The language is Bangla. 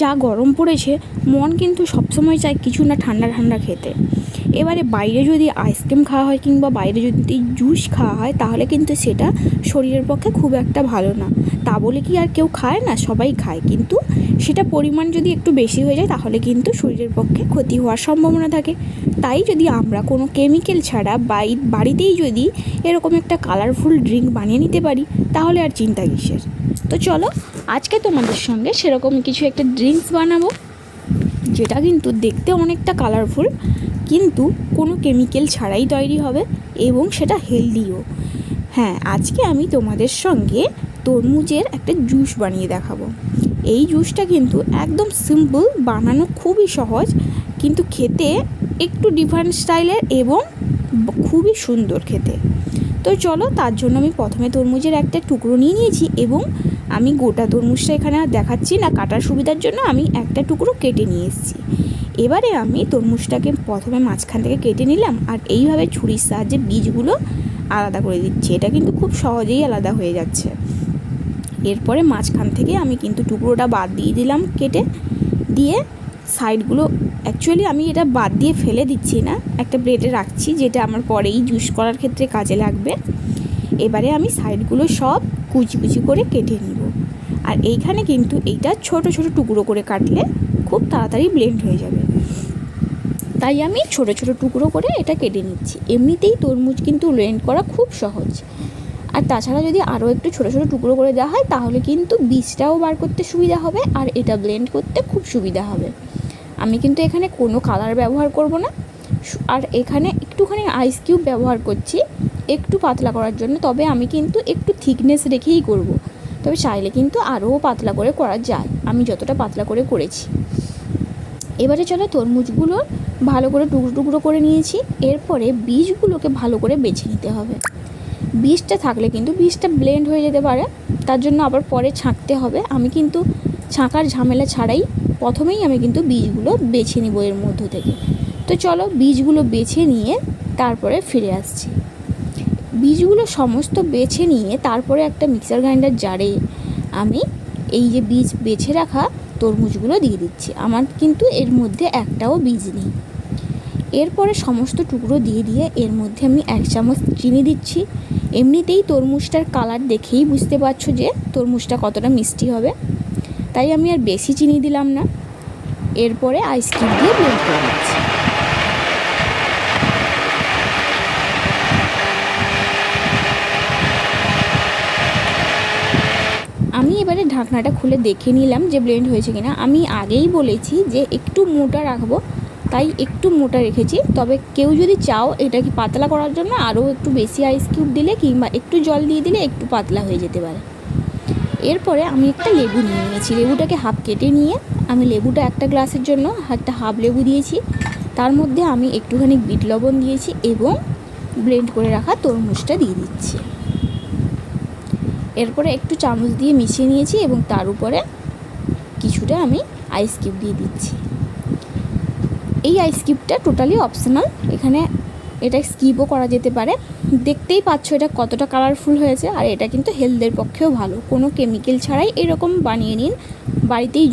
যা গরম পড়েছে, মন কিন্তু সবসময় চায় কিছু না ঠান্ডা ঠান্ডা খেতে। এবারে বাইরে যদি আইসক্রিম খাওয়া হয় কিংবা বাইরে যদি জুস খাওয়া হয়, তাহলে কিন্তু সেটা শরীরের পক্ষে খুব একটা ভালো না। তা বলে কি আর কেউ খায় না? সবাই খায়, কিন্তু সেটা পরিমাণ যদি একটু বেশি হয়ে যায় তাহলে কিন্তু শরীরের পক্ষে ক্ষতি হওয়ার সম্ভাবনা থাকে। তাই যদি আমরা কোনো কেমিক্যাল ছাড়া বাড়িতেই যদি এরকম একটা কালারফুল ড্রিঙ্ক বানিয়ে নিতে পারি, তাহলে আর চিন্তা কিসের। তো চলো, আজকে তোমাদের সঙ্গে সেরকম কিছু একটা ড্রিঙ্কস বানাবো, যেটা কিন্তু দেখতে অনেকটা কালারফুল, কিন্তু কোনো কেমিক্যাল ছাড়াই তৈরি হবে এবং সেটা হেলদিও। হ্যাঁ, আজকে আমি তোমাদের সঙ্গে তরমুজের একটা জুস বানিয়ে দেখাবো। এই জুসটা কিন্তু একদম সিম্পল, বানানো খুবই সহজ, কিন্তু খেতে একটু ডিফারেন্ট স্টাইলের এবং খুবই সুন্দর খেতে। তো চলো, তার জন্য আমি প্রথমে তরমুজের একটা টুকরো নিয়ে নিয়েছি এবং আমি গোটা তরমুজটা এখানে আর দেখাচ্ছি না, কাটার সুবিধার জন্য আমি একটা টুকরো কেটে নিয়ে এসেছি। এবারে আমি তরমুজটাকে প্রথমে মাঝখান থেকে কেটে নিলাম আর এইভাবে ছুরির সাহায্যে বীজগুলো আলাদা করে দিচ্ছি। এটা কিন্তু খুব সহজেই আলাদা হয়ে যাচ্ছে। এরপরে মাঝখান থেকে আমি কিন্তু টুকরোটা বাদ দিয়ে দিলাম কেটে দিয়ে। সাইডগুলো অ্যাকচুয়ালি আমি এটা বাদ দিয়ে ফেলে দিচ্ছি না, একটা প্লেটে রাখছি, যেটা আমার পরেই জুস করার ক্ষেত্রে কাজে লাগবে। এবারে আমি সাইডগুলো সব কুচি কুচি করে কেটে নিব। আর এইখানে কিন্তু এইটা ছোট ছোট টুকরো করে কাটলে খুব তাড়াতাড়ি ব্লেন্ড হয়ে যাবে, তাই আমি ছোট ছোট টুকরো করে এটা কেটে নিচ্ছি। এমনিতেই তরমুজ কিন্তু ব্লেন্ড করা খুব সহজ, আর তাছাড়া যদি আরও একটু ছোট ছোট টুকরো করে দেওয়া হয় তাহলে কিন্তু বীজটাও বার করতে সুবিধা হবে আর এটা ব্লেন্ড করতে খুব সুবিধা হবে। আমি কিন্তু এখানে কোনো কালার ব্যবহার করব না, আর এখানে একটুখানি আইস কিউব ব্যবহার করছি একটু পাতলা করার জন্য। তবে আমি কিন্তু একটু থিকনেস রেখেই করব, তবে চাইলে কিন্তু আরও পাতলা করে করা যায়, আমি যতটা পাতলা করে করেছি। এবারে চলো, তরমুজগুলো ভালো করে টুকরো টুকরো করে নিয়েছি। এরপরে বীজগুলোকে ভালো করে বেছে নিতে হবে। বীজটা থাকলে কিন্তু বীজটা ব্লেন্ড হয়ে যেতে পারে, তার জন্য আবার পরে ছাঁকতে হবে। আমি কিন্তু ছাঁকার ঝামেলা ছাড়াই প্রথমেই আমি কিন্তু বীজগুলো বেছে নিব এর মধ্য থেকে। তো চলো, বীজগুলো বেছে নিয়ে তারপরে ফিরে আসছি। বীজগুলো সমস্ত বেছে নিয়ে তারপরে একটা মিক্সার গ্রাইন্ডার জারে আমি এই যে বীজ বেছে রাখা তরমুজগুলো দিয়ে দিচ্ছি। আমার কিন্তু এর মধ্যে একটাও বীজ নেই। এরপরে সমস্ত টুকরো দিয়ে দিয়ে এর মধ্যে আমি 1 চামচ চিনি দিচ্ছি। এমনিতেই তরমুজটার কালার দেখেই বুঝতে পারছো যে তরমুজটা কতটা মিষ্টি হবে, তাই আমি আর বেশি চিনি দিলাম না। এরপরে আইসক্রিম দিয়ে ব্লেন্ড করে দিচ্ছি। আমি এবারে ঢাকনাটা খুলে দেখে নিলাম যে ব্লেন্ড হয়েছে কিনা। আমি আগেই বলেছি যে একটু মোটা রাখবো, তাই একটু মোটা রেখেছি। তবে কেউ যদি চাও এটাকে পাতলা করার জন্য আরও একটু বেশি আইস কিউব দিলে কিংবা একটু জল দিয়ে দিলে একটু পাতলা হয়ে যেতে পারে। এরপরে আমি একটা লেবু নিয়ে নিয়েছি, লেবুটাকে হাফ কেটে নিয়ে আমি লেবুটা একটা গ্লাসের জন্য একটা হাফ লেবু দিয়েছি। তার মধ্যে আমি একটুখানি বিট লবণ দিয়েছি এবং ব্লেন্ড করে রাখা তরমুজটা দিয়ে দিচ্ছি। এরপরে একটু চামচ দিয়ে মিশিয়ে নিয়েছি এবং তার উপরে কিছুটা আমি আইস কিউব দিয়ে দিচ্ছি। এই আইস কিউবটা টোটালি অপশনাল, এখানে এটা স্কিপও করা যেতে পারে। দেখতেই পাচ্ছ এটা কতটা কালারফুল হয়েছে, আর এটা কিন্তু হেলথের পক্ষেও ভালো। কোনো কেমিক্যাল ছাড়াই এরকম বানিয়ে নিন বাড়িতেই।